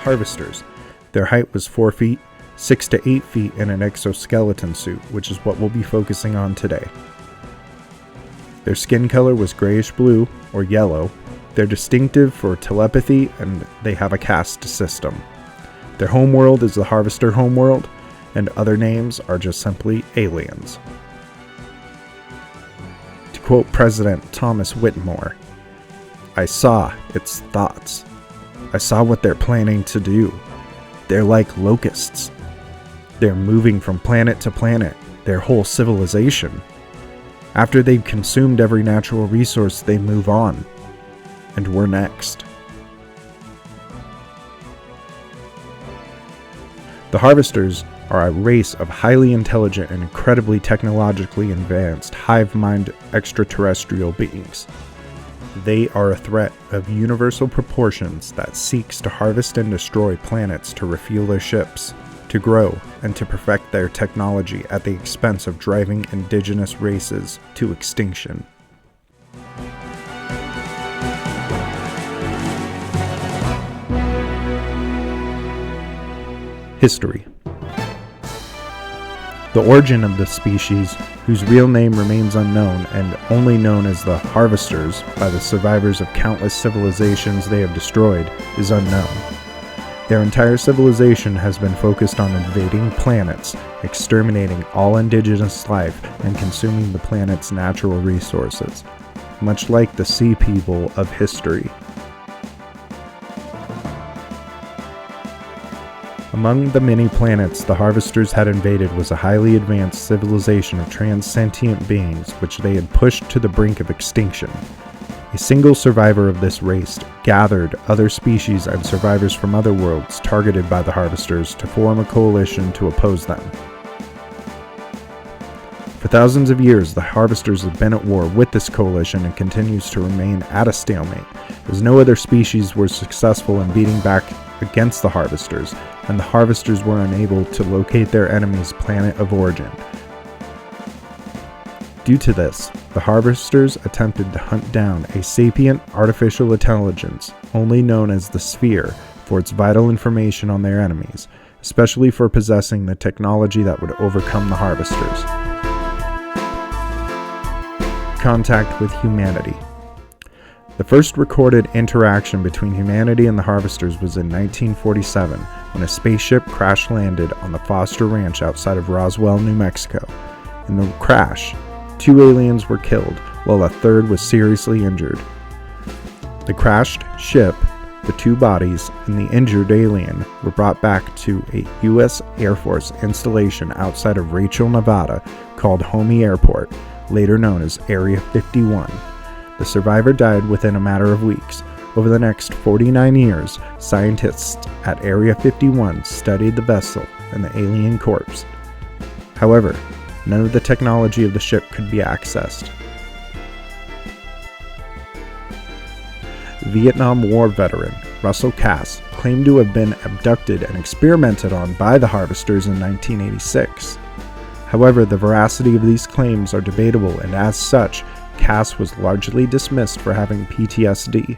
harvesters. Their height was 4 feet, 6 to 8 feet in an exoskeleton suit, which is what we'll be focusing on today. Their skin color was grayish blue or yellow. They're distinctive for telepathy, and they have a caste system. Their homeworld is the Harvester homeworld, and other names are just simply aliens. To quote President Thomas Whitmore, "I saw its thoughts. I saw what they're planning to do. They're like locusts. They're moving from planet to planet, their whole civilization. After they've consumed every natural resource, they move on. And we're next." The Harvesters are a race of highly intelligent and incredibly technologically advanced hive-mind extraterrestrial beings. They are a threat of universal proportions that seeks to harvest and destroy planets to refuel their ships, to grow, and to perfect their technology at the expense of driving indigenous races to extinction. History. The origin of the species, whose real name remains unknown and only known as the Harvesters by the survivors of countless civilizations they have destroyed, is unknown. Their entire civilization has been focused on invading planets, exterminating all indigenous life, and consuming the planet's natural resources, much like the Sea People of history. Among the many planets the Harvesters had invaded was a highly advanced civilization of transsentient beings which they had pushed to the brink of extinction. A single survivor of this race gathered other species and survivors from other worlds targeted by the Harvesters to form a coalition to oppose them. For thousands of years, the Harvesters have been at war with this coalition and continues to remain at a stalemate, as no other species were successful in beating back against the Harvesters, and the Harvesters were unable to locate their enemy's planet of origin. Due to this, the Harvesters attempted to hunt down a sapient artificial intelligence, only known as the Sphere, for its vital information on their enemies, especially for possessing the technology that would overcome the Harvesters. Contact with humanity. The first recorded interaction between humanity and the Harvesters was in 1947, when a spaceship crash-landed on the Foster Ranch outside of Roswell, New Mexico. In the crash, 2 aliens were killed, while a third was seriously injured. The crashed ship, the 2 bodies, and the injured alien were brought back to a U.S. Air Force installation outside of Rachel, Nevada, called Homey Airport, later known as Area 51. The survivor died within a matter of weeks. Over the next 49 years, scientists at Area 51 studied the vessel and the alien corpse. However, none of the technology of the ship could be accessed. Vietnam War veteran Russell Cass claimed to have been abducted and experimented on by the Harvesters in 1986. However, the veracity of these claims are debatable, and as such, Cass was largely dismissed for having PTSD.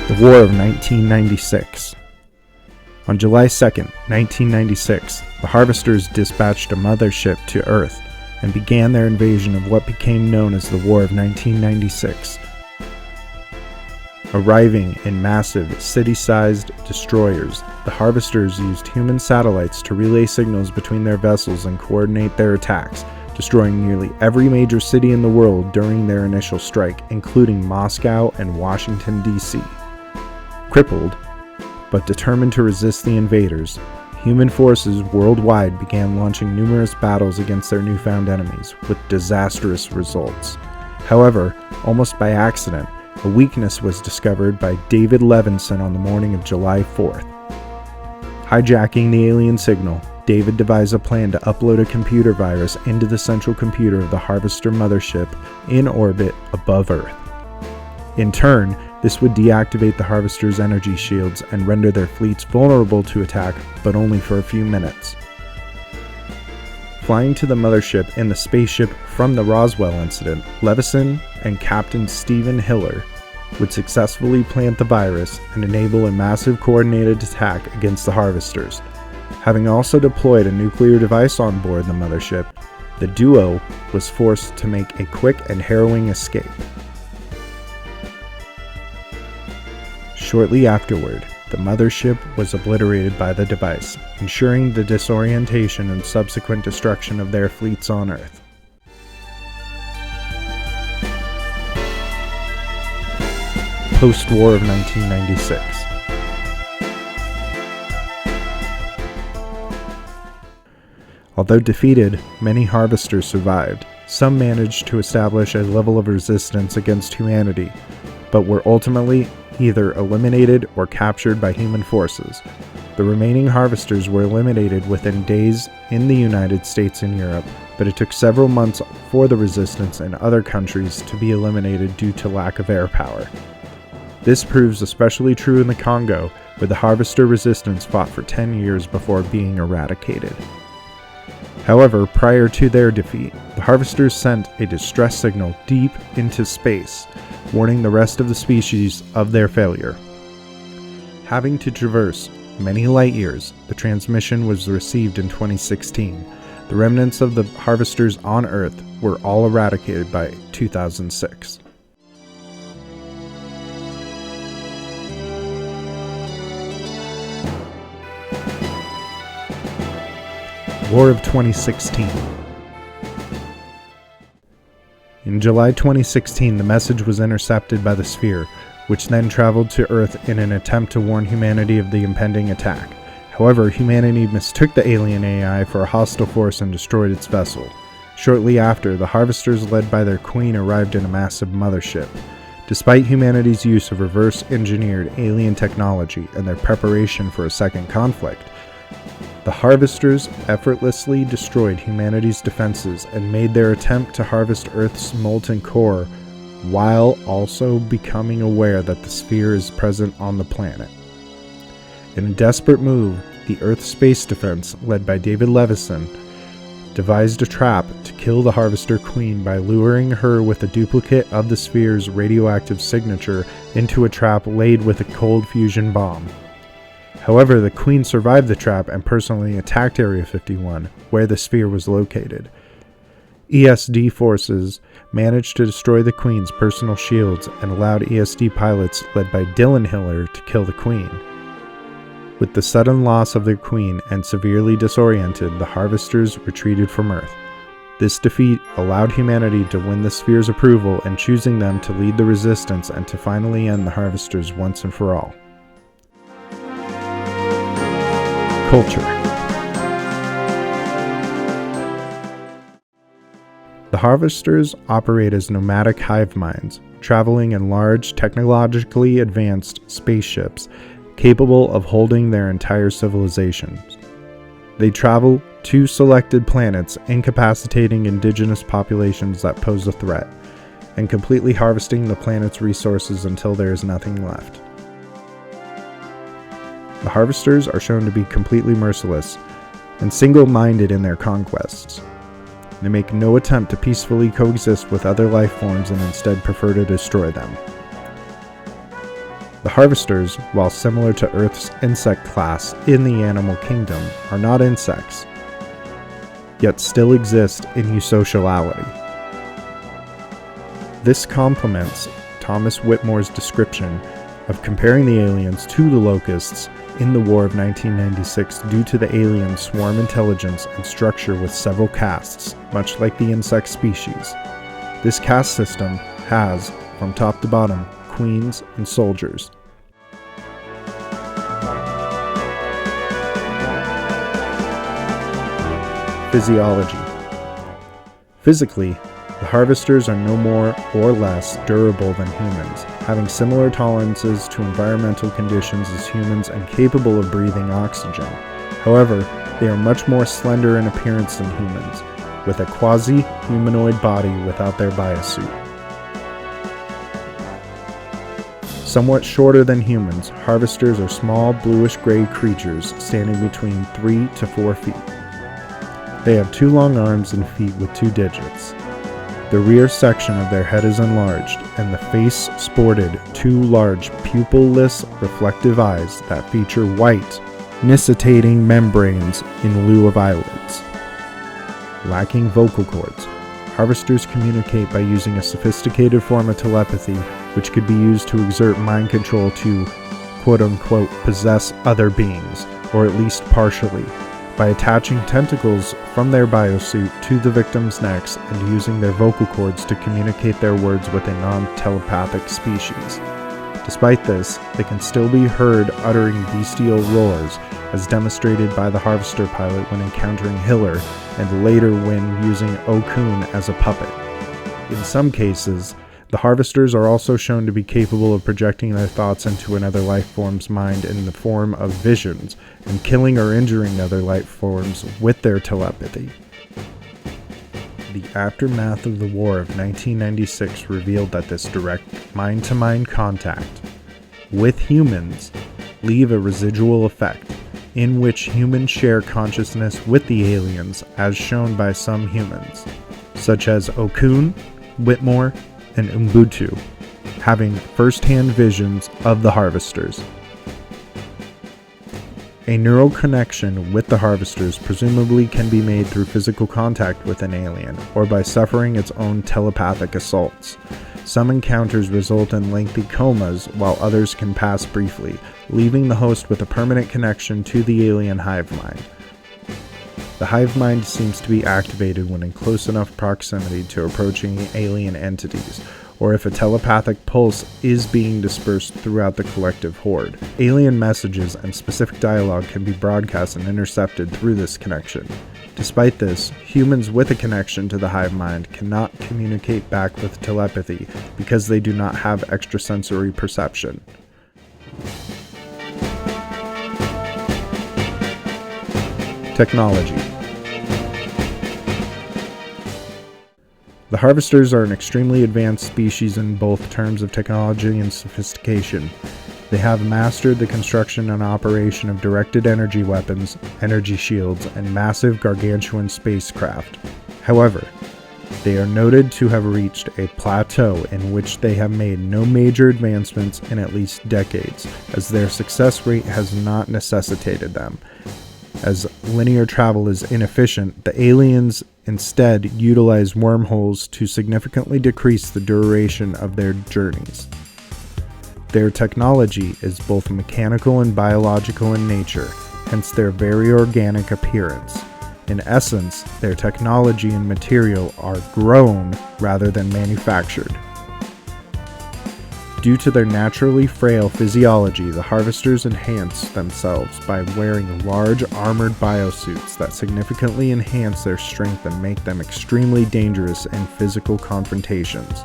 The War of 1996. On July 2nd, 1996, the Harvesters dispatched a mothership to Earth and began their invasion of what became known as the War of 1996. Arriving in massive, city-sized destroyers, the Harvesters used human satellites to relay signals between their vessels and coordinate their attacks, destroying nearly every major city in the world during their initial strike, including Moscow and Washington, D.C. Crippled, but determined to resist the invaders, human forces worldwide began launching numerous battles against their newfound enemies, with disastrous results. However, almost by accident, a weakness was discovered by David Levinson on the morning of July 4th. Hijacking the alien signal, David devised a plan to upload a computer virus into the central computer of the Harvester mothership in orbit above Earth. In turn, this would deactivate the Harvesters' energy shields and render their fleets vulnerable to attack, but only for a few minutes. Flying to the mothership in the spaceship from the Roswell incident, Levison and Captain Stephen Hiller would successfully plant the virus and enable a massive coordinated attack against the Harvesters. Having also deployed a nuclear device on board the mothership, the duo was forced to make a quick and harrowing escape. Shortly afterward, the mothership was obliterated by the device, ensuring the disorientation and subsequent destruction of their fleets on Earth. Post-war of 1996. Although defeated, many Harvesters survived. Some managed to establish a level of resistance against humanity, but were ultimately either eliminated or captured by human forces. The remaining Harvesters were eliminated within days in the United States and Europe, but it took several months for the resistance in other countries to be eliminated due to lack of air power. This proves especially true in the Congo, where the Harvester resistance fought for 10 years before being eradicated. However, prior to their defeat, the Harvesters sent a distress signal deep into space, warning the rest of the species of their failure. Having to traverse many light years, the transmission was received in 2016. The remnants of the Harvesters on Earth were all eradicated by 2006. War of 2016. In July 2016, the message was intercepted by the Sphere, which then traveled to Earth in an attempt to warn humanity of the impending attack. However, humanity mistook the alien AI for a hostile force and destroyed its vessel. Shortly after, the Harvesters led by their queen arrived in a massive mothership. Despite humanity's use of reverse-engineered alien technology and their preparation for a second conflict, the Harvesters effortlessly destroyed humanity's defenses and made their attempt to harvest Earth's molten core, while also becoming aware that the Sphere is present on the planet. In a desperate move, the Earth Space Defense, led by David Levison, devised a trap to kill the Harvester Queen by luring her with a duplicate of the Sphere's radioactive signature into a trap laid with a cold fusion bomb. However, the Queen survived the trap and personally attacked Area 51, where the Sphere was located. ESD forces managed to destroy the Queen's personal shields and allowed ESD pilots led by Dylan Hiller to kill the Queen. With the sudden loss of their Queen and severely disoriented, the Harvesters retreated from Earth. This defeat allowed humanity to win the Sphere's approval and choosing them to lead the resistance and to finally end the Harvesters once and for all. Culture. The Harvesters operate as nomadic hive minds, traveling in large, technologically advanced spaceships capable of holding their entire civilizations. They travel to selected planets, incapacitating indigenous populations that pose a threat, and completely harvesting the planet's resources until there is nothing left. The Harvesters are shown to be completely merciless and single-minded in their conquests. They make no attempt to peacefully coexist with other life forms and instead prefer to destroy them. The Harvesters, while similar to Earth's insect class in the animal kingdom, are not insects, yet still exist in eusociality. This complements Thomas Whitmore's description of comparing the aliens to the locusts in the War of 1996 due to the alien swarm intelligence and structure with several castes, much like the insect species. This caste system has, from top to bottom, queens and soldiers. Physiology. Physically, the Harvesters are no more or less durable than humans, having similar tolerances to environmental conditions as humans and capable of breathing oxygen. However, they are much more slender in appearance than humans, with a quasi-humanoid body without their biosuit. Somewhat shorter than humans, Harvesters are small bluish-gray creatures standing between 3 to 4 feet. They have 2 long arms and feet with 2 digits. The rear section of their head is enlarged, and the face sported 2 large pupil-less reflective eyes that feature white, nictitating membranes in lieu of eyelids. Lacking vocal cords, harvesters communicate by using a sophisticated form of telepathy which could be used to exert mind control to quote-unquote possess other beings, or at least partially, by attaching tentacles from their biosuit to the victim's necks and using their vocal cords to communicate their words with a non-telepathic species. Despite this, they can still be heard uttering bestial roars, as demonstrated by the harvester pilot when encountering Hiller, and later when using Okun as a puppet. In some cases, the harvesters are also shown to be capable of projecting their thoughts into another life form's mind in the form of visions, and killing or injuring other life forms with their telepathy. The aftermath of the War of 1996 revealed that this direct mind-to-mind contact with humans leave a residual effect, in which humans share consciousness with the aliens as shown by some humans, such as Okun, Whitmore, and Ubuntu, having first-hand visions of the harvesters. A neural connection with the harvesters presumably can be made through physical contact with an alien, or by suffering its own telepathic assaults. Some encounters result in lengthy comas, while others can pass briefly, leaving the host with a permanent connection to the alien hive mind. The hive mind seems to be activated when in close enough proximity to approaching alien entities, or if a telepathic pulse is being dispersed throughout the collective horde. Alien messages and specific dialogue can be broadcast and intercepted through this connection. Despite this, humans with a connection to the hive mind cannot communicate back with telepathy because they do not have extrasensory perception. Technology. The harvesters are an extremely advanced species in both terms of technology and sophistication. They have mastered the construction and operation of directed energy weapons, energy shields, and massive gargantuan spacecraft. However, they are noted to have reached a plateau in which they have made no major advancements in at least decades, as their success rate has not necessitated them. As linear travel is inefficient, the aliens instead utilize wormholes to significantly decrease the duration of their journeys. Their technology is both mechanical and biological in nature, hence their very organic appearance. In essence, their technology and material are grown rather than manufactured. Due to their naturally frail physiology, the harvesters enhance themselves by wearing large armored biosuits that significantly enhance their strength and make them extremely dangerous in physical confrontations.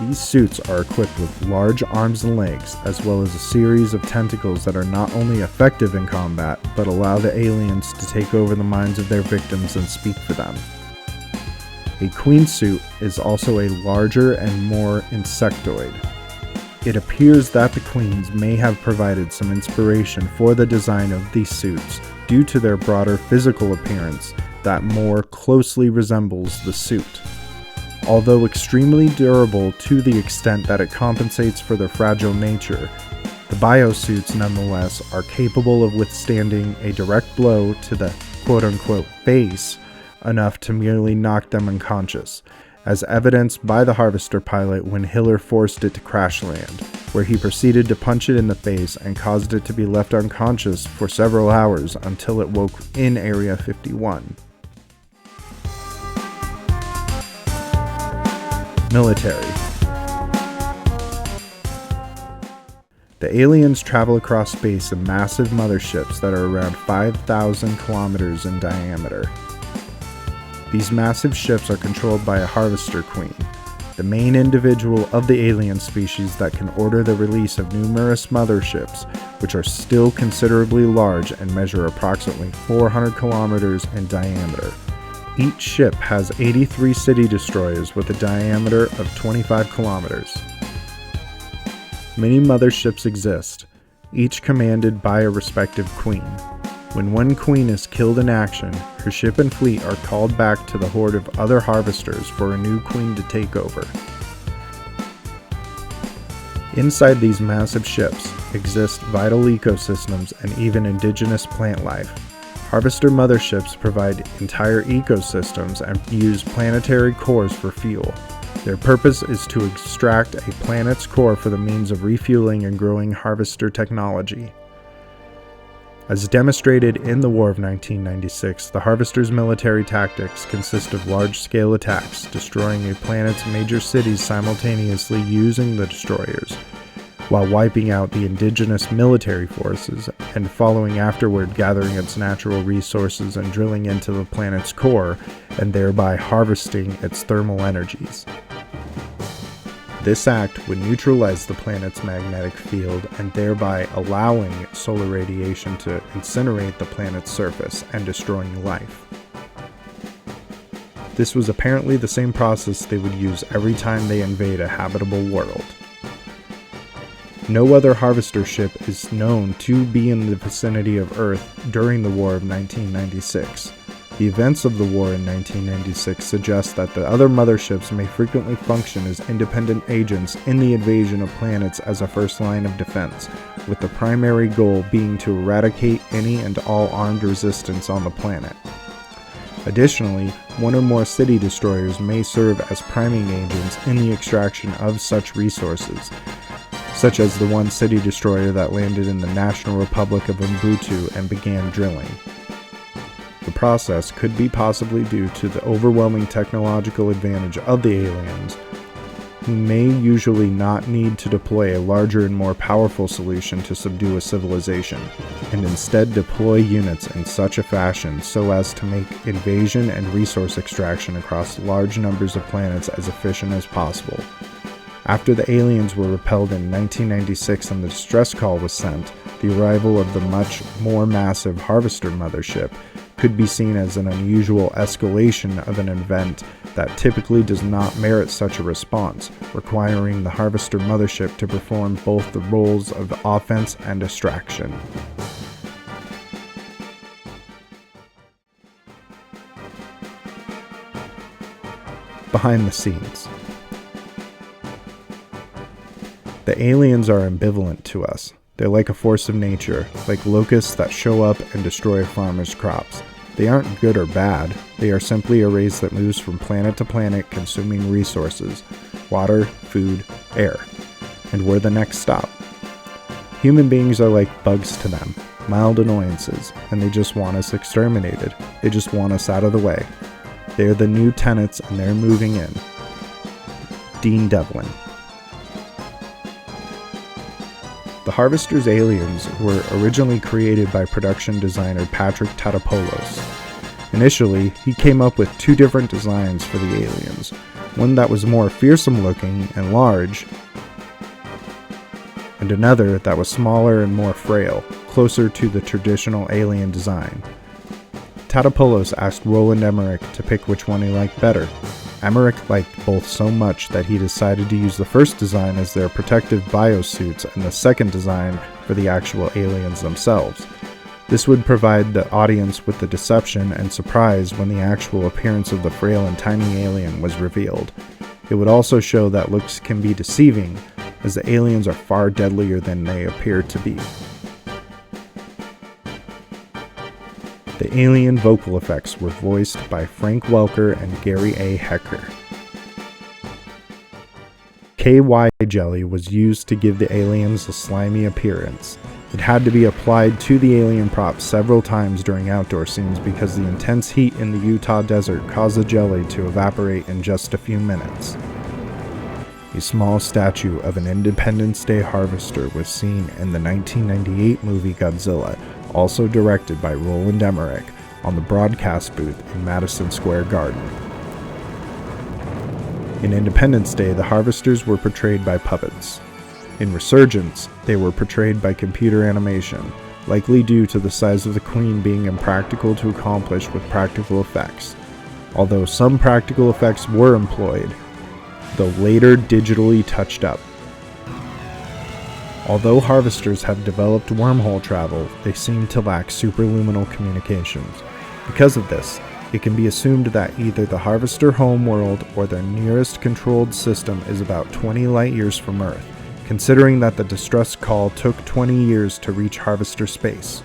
These suits are equipped with large arms and legs, as well as a series of tentacles that are not only effective in combat, but allow the aliens to take over the minds of their victims and speak for them. A queen suit is also a larger and more insectoid. It appears that the queens may have provided some inspiration for the design of these suits due to their broader physical appearance that more closely resembles the suit. Although extremely durable to the extent that it compensates for their fragile nature, the biosuits nonetheless are capable of withstanding a direct blow to the quote-unquote face enough to merely knock them unconscious, as evidenced by the harvester pilot when Hiller forced it to crash land, where he proceeded to punch it in the face and caused it to be left unconscious for several hours until it woke in Area 51. Military. The aliens travel across space in massive motherships that are around 5,000 kilometers in diameter. These massive ships are controlled by a harvester queen, the main individual of the alien species that can order the release of numerous motherships, which are still considerably large and measure approximately 400 kilometers in diameter. Each ship has 83 city destroyers with a diameter of 25 kilometers. Many motherships exist, each commanded by a respective queen. When one queen is killed in action, her ship and fleet are called back to the horde of other harvesters for a new queen to take over. Inside these massive ships exist vital ecosystems and even indigenous plant life. Harvester motherships provide entire ecosystems and use planetary cores for fuel. Their purpose is to extract a planet's core for the means of refueling and growing harvester technology. As demonstrated in the War of 1996, the Harvester's military tactics consist of large-scale attacks, destroying a planet's major cities simultaneously using the destroyers, while wiping out the indigenous military forces, and following afterward gathering its natural resources and drilling into the planet's core, and thereby harvesting its thermal energies. This act would neutralize the planet's magnetic field and thereby allowing solar radiation to incinerate the planet's surface and destroying life. This was apparently the same process they would use every time they invade a habitable world. No other harvester ship is known to be in the vicinity of Earth during the War of 1996. The events of the war in 1996 suggest that the other motherships may frequently function as independent agents in the invasion of planets as a first line of defense, with the primary goal being to eradicate any and all armed resistance on the planet. Additionally, one or more city destroyers may serve as priming agents in the extraction of such resources, such as the one city destroyer that landed in the National Republic of Ubuntu and began drilling. The process could be possibly due to the overwhelming technological advantage of the aliens, who may usually not need to deploy a larger and more powerful solution to subdue a civilization, and instead deploy units in such a fashion so as to make invasion and resource extraction across large numbers of planets as efficient as possible. After the aliens were repelled in 1996 and the distress call was sent, the arrival of the much more massive Harvester mothership could be seen as an unusual escalation of an event that typically does not merit such a response, requiring the Harvester mothership to perform both the roles of offense and distraction. Behind the scenes. The aliens are ambivalent to us. They're like a force of nature, like locusts that show up and destroy a farmer's crops. They aren't good or bad, they are simply a race that moves from planet to planet consuming resources, water, food, air, and we're the next stop. Human beings are like bugs to them, mild annoyances, and they just want us exterminated. They just want us out of the way. They are the new tenants and they're moving in. Dean Devlin. The Harvester's aliens were originally created by production designer Patrick Tatopoulos. Initially, he came up with two different designs for the aliens, one that was more fearsome looking and large, and another that was smaller and more frail, closer to the traditional alien design. Tatopoulos asked Roland Emmerich to pick which one he liked better. Emmerich liked both so much that he decided to use the first design as their protective biosuits and the second design for the actual aliens themselves. This would provide the audience with the deception and surprise when the actual appearance of the frail and tiny alien was revealed. It would also show that looks can be deceiving, as the aliens are far deadlier than they appear to be. The alien vocal effects were voiced by Frank Welker and Gary A. Hecker. KY jelly was used to give the aliens a slimy appearance. It had to be applied to the alien props several times during outdoor scenes because the intense heat in the Utah desert caused the jelly to evaporate in just a few minutes. A small statue of an Independence Day harvester was seen in the 1998 movie Godzilla, also directed by Roland Emmerich, on the broadcast booth in Madison Square Garden. In Independence Day, the harvesters were portrayed by puppets. In Resurgence, they were portrayed by computer animation, likely due to the size of the queen being impractical to accomplish with practical effects, although some practical effects were employed, though later digitally touched up. Although harvesters have developed wormhole travel, they seem to lack superluminal communications. Because of this, it can be assumed that either the harvester homeworld or their nearest controlled system is about 20 light-years from Earth, considering that the distress call took 20 years to reach harvester space.